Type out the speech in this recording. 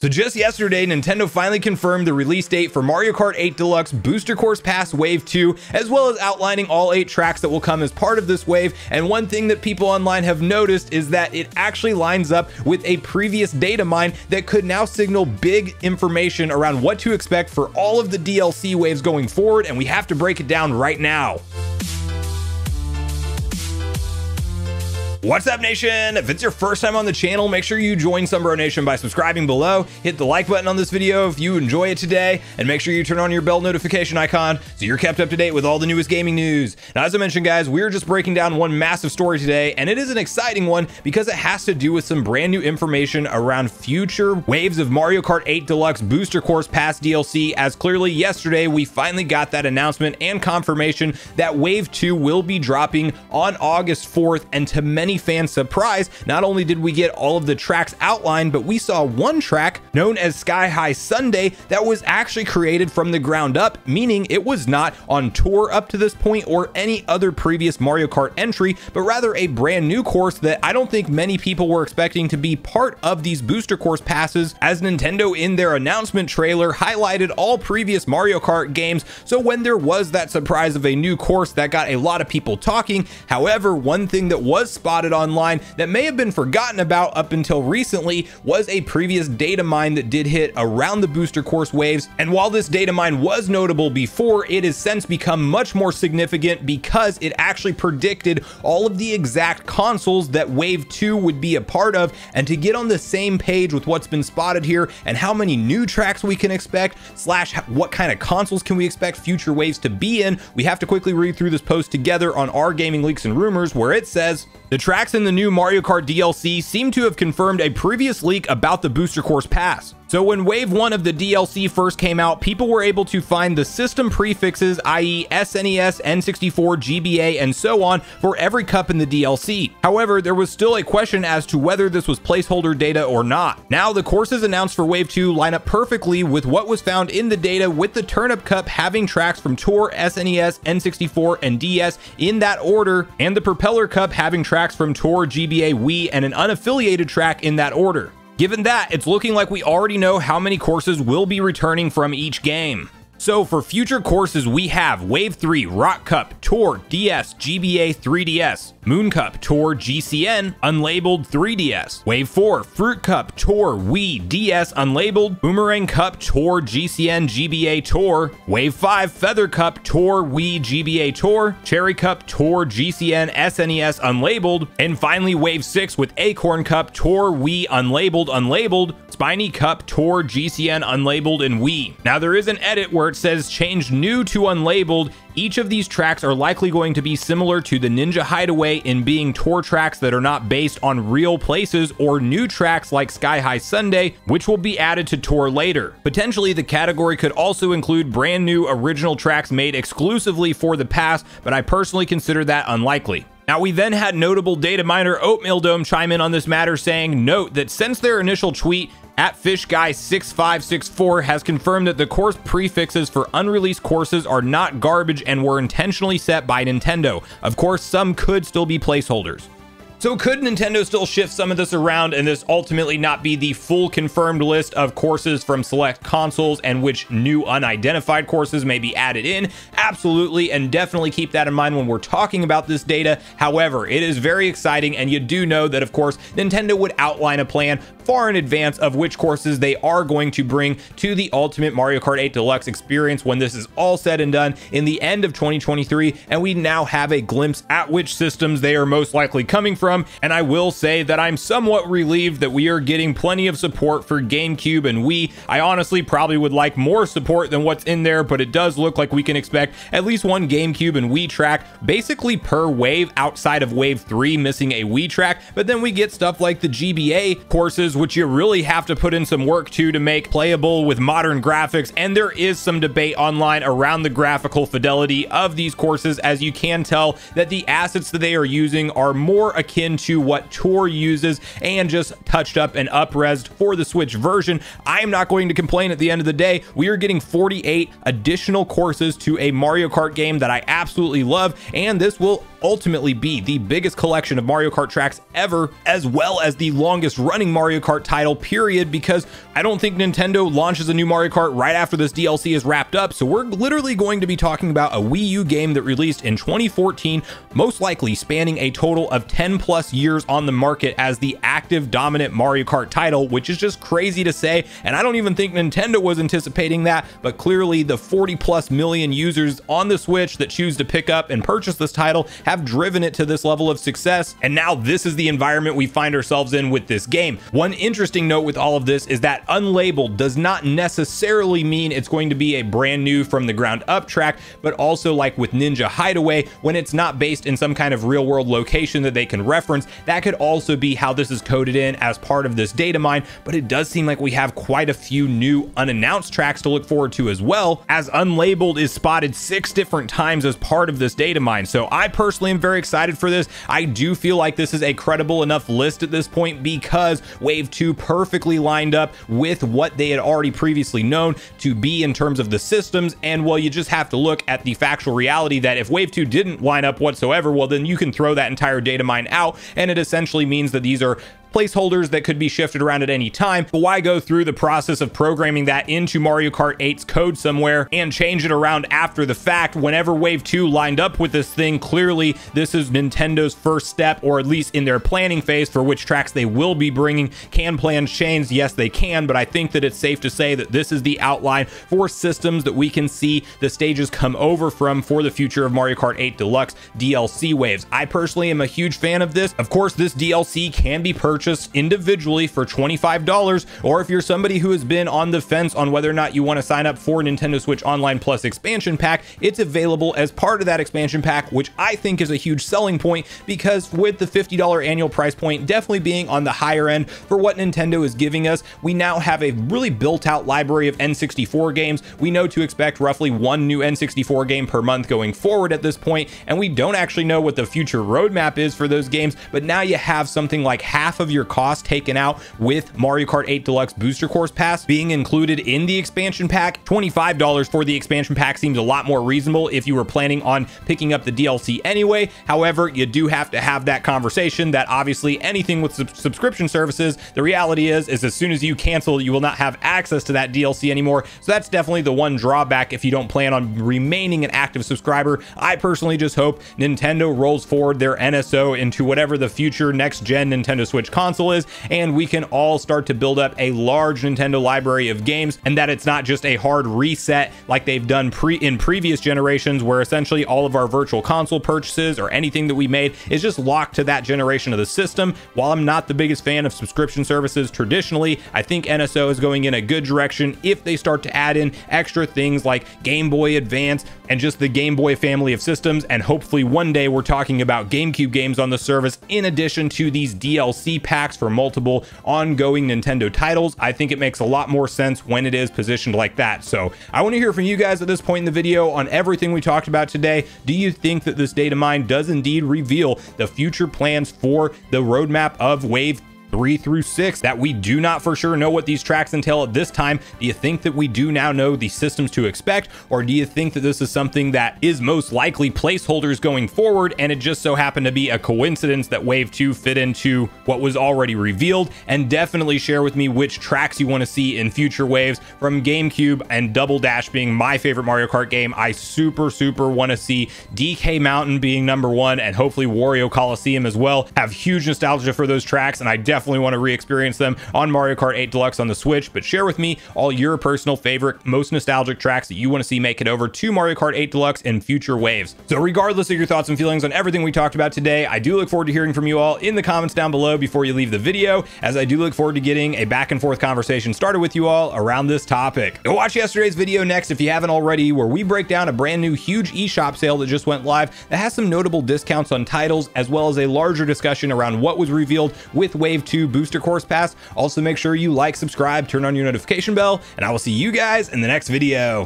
So just yesterday, Nintendo finally confirmed the release date for Mario Kart 8 Deluxe Booster Course Pass Wave 2, as well as outlining all 8 tracks that will come as part of this wave. And one thing that people online have noticed is that it actually lines up with a previous data mine that could now signal big information around what to expect for all of the DLC waves going forward, and we have to break it down right now. What's up, nation? If it's your first time on the channel, make sure you join Sunbro Nation by subscribing below, hit the like button on this video if you enjoy it today, and make sure you turn on your bell notification icon so you're kept up to date with all the newest gaming news. Now, as I mentioned, guys, we're just breaking down one massive story today, and it is an exciting one because it has to do with some brand new information around future waves of Mario Kart 8 Deluxe Booster Course Pass DLC, as clearly yesterday we finally got that announcement and confirmation that Wave 2 will be dropping on August 4th, and to many fans' surprise, not only did we get all of the tracks outlined, but we saw one track known as Sky High Sundae that was actually created from the ground up, meaning it was not on tour up to this point or any other previous Mario Kart entry, but rather a brand new course that I don't think many people were expecting to be part of these booster course passes, as Nintendo in their announcement trailer highlighted all previous Mario Kart games. So when there was that surprise of a new course, that got a lot of people talking. However, one thing that was spotted online that may have been forgotten about up until recently was a previous data mine that did hit around the booster course waves. And while this data mine was notable before, it has since become much more significant because it actually predicted all of the exact consoles that Wave 2 would be a part of. And to get on the same page with what's been spotted here and how many new tracks we can expect, slash what kind of consoles can we expect future waves to be in, we have to quickly read through this post together on Our Gaming Leaks and Rumors, where it says, the tracks in the new Mario Kart DLC seem to have confirmed a previous leak about the Booster Course Pass. So when Wave 1 of the DLC first came out, people were able to find the system prefixes, i.e. SNES, N64, GBA, and so on, for every cup in the DLC. However, there was still a question as to whether this was placeholder data or not. Now, the courses announced for Wave 2 line up perfectly with what was found in the data, with the Turnip Cup having tracks from Tour, SNES, N64, and DS in that order, and the Propeller Cup having tracks from Tour, GBA, Wii, and an unaffiliated track in that order. Given that, it's looking like we already know how many courses will be returning from each game. So for future courses, we have Wave 3, Rock Cup, Tour, DS, GBA, 3DS, Moon Cup, Tour, GCN, unlabeled, 3DS, Wave 4, Fruit Cup, Tour, Wii, DS, unlabeled, Boomerang Cup, Tour, GCN, GBA, Tour, Wave 5, Feather Cup, Tour, Wii, GBA, Tour, Cherry Cup, Tour, GCN, SNES, unlabeled, and finally Wave 6 with Acorn Cup, Tour, Wii, unlabeled, Spiny Cup, Tour, GCN, unlabeled, and Wii. Now there is an edit where it says change new to unlabeled. Each of these tracks are likely going to be similar to the Ninja Hideaway in being tour tracks that are not based on real places, or new tracks like Sky High Sundae, which will be added to tour later. Potentially, the category could also include brand new original tracks made exclusively for the pass, but I personally consider that unlikely. Now, we then had notable data miner Oatmeal Dome chime in on this matter, saying, note that since their initial tweet, @FishGuy6564 has confirmed that the course prefixes for unreleased courses are not garbage and were intentionally set by Nintendo. Of course, some could still be placeholders. So could Nintendo still shift some of this around and this ultimately not be the full confirmed list of courses from select consoles, and which new unidentified courses may be added in? Absolutely, and definitely keep that in mind when we're talking about this data. However, it is very exciting, and you do know that, of course, Nintendo would outline a plan far in advance of which courses they are going to bring to the Ultimate Mario Kart 8 Deluxe experience when this is all said and done in the end of 2023, and we now have a glimpse at which systems they are most likely coming from. And I will say that I'm somewhat relieved that we are getting plenty of support for GameCube and Wii. I honestly probably would like more support than what's in there, but it does look like we can expect at least one GameCube and Wii track basically per wave, outside of Wave 3 missing a Wii track. But then we get stuff like the GBA courses, which you really have to put in some work to make playable with modern graphics, and there is some debate online around the graphical fidelity of these courses, as you can tell that the assets that they are using are more akin to what Tour uses and just touched up and up-resed for the Switch version. I am not going to complain. At the end of the day, we are getting 48 additional courses to a Mario Kart game that I absolutely love, and this will ultimately be the biggest collection of Mario Kart tracks ever, as well as the longest running Mario Kart title, period, because I don't think Nintendo launches a new Mario Kart right after this DLC is wrapped up. So we're literally going to be talking about a Wii U game that released in 2014, most likely spanning a total of 10 plus years on the market as the active dominant Mario Kart title, which is just crazy to say. And I don't even think Nintendo was anticipating that, but clearly the 40 plus million users on the Switch that choose to pick up and purchase this title have driven it to this level of success. And now this is the environment we find ourselves in with this game. One interesting note with all of this is that unlabeled does not necessarily mean it's going to be a brand new from the ground up track, but also like with Ninja Hideaway, when it's not based in some kind of real world location that they can reference, that could also be how this is coded in as part of this data mine. But it does seem like we have quite a few new unannounced tracks to look forward to as well, as unlabeled is spotted 6 different times as part of this data mine. So I personally am very excited for this. I do feel like this is a credible enough list at this point because Wave 2 perfectly lined up with what they had already previously known to be in terms of the systems. And well, you just have to look at the factual reality that if Wave 2 didn't line up whatsoever, well, then you can throw that entire data mine out, and it essentially means that these are placeholders that could be shifted around at any time. But why go through the process of programming that into Mario Kart 8's code somewhere and change it around after the fact? Whenever Wave 2 lined up with this thing, clearly this is Nintendo's first step, or at least in their planning phase for which tracks they will be bringing. Can plans change? Yes, they can, but I think that it's safe to say that this is the outline for systems that we can see the stages come over from for the future of Mario Kart 8 Deluxe DLC waves. I personally am a huge fan of this. Of course, this DLC can be purchased individually for $25, or if you're somebody who has been on the fence on whether or not you want to sign up for Nintendo Switch Online Plus expansion pack, it's available as part of that expansion pack, which I think is a huge selling point, because with the $50 annual price point definitely being on the higher end for what Nintendo is giving us, we now have a really built out library of N64 games. We know to expect roughly 1 new N64 game per month going forward at this point, and we don't actually know what the future roadmap is for those games, but now you have something like half of your cost taken out with Mario Kart 8 Deluxe Booster Course Pass being included in the expansion pack. $25 for the expansion pack seems a lot more reasonable if you were planning on picking up the DLC anyway. However, you do have to have that conversation that obviously anything with subscription services, the reality is as soon as you cancel, you will not have access to that DLC anymore. So that's definitely the one drawback if you don't plan on remaining an active subscriber. I personally just hope Nintendo rolls forward their NSO into whatever the future next gen Nintendo Switch console is, and we can all start to build up a large Nintendo library of games, and that it's not just a hard reset like they've done in previous generations, where essentially all of our virtual console purchases or anything that we made is just locked to that generation of the system. While I'm not the biggest fan of subscription services traditionally, I think NSO is going in a good direction if they start to add in extra things like Game Boy Advance and just the Game Boy family of systems, and hopefully one day we're talking about GameCube games on the service in addition to these DLC packs for multiple ongoing Nintendo titles. I think it makes a lot more sense when it is positioned like that. So I want to hear from you guys at this point in the video on everything we talked about today. Do you think that this data mine does indeed reveal the future plans for the roadmap of Wave 3 through 6, that we do not for sure know what these tracks entail at this time? Do you think that we do now know the systems to expect, or do you think that this is something that is most likely placeholders going forward, and it just so happened to be a coincidence that Wave 2 fit into what was already revealed? And definitely share with me which tracks you want to see in future waves from GameCube, and Double Dash being my favorite Mario Kart game. I super want to see DK Mountain being number 1, and hopefully Wario Coliseum as well. Have huge nostalgia for those tracks, and I definitely want to re-experience them on Mario Kart 8 Deluxe on the Switch. But share with me all your personal favorite, most nostalgic tracks that you want to see make it over to Mario Kart 8 Deluxe in future waves. So regardless of your thoughts and feelings on everything we talked about today, I do look forward to hearing from you all in the comments down below before you leave the video, as I do look forward to getting a back and forth conversation started with you all around this topic. Go watch yesterday's video next if you haven't already, where we break down a brand new huge eShop sale that just went live that has some notable discounts on titles, as well as a larger discussion around what was revealed with Wave 2 Booster Course Pass. Also, make sure you like, subscribe, turn on your notification bell, and I will see you guys in the next video.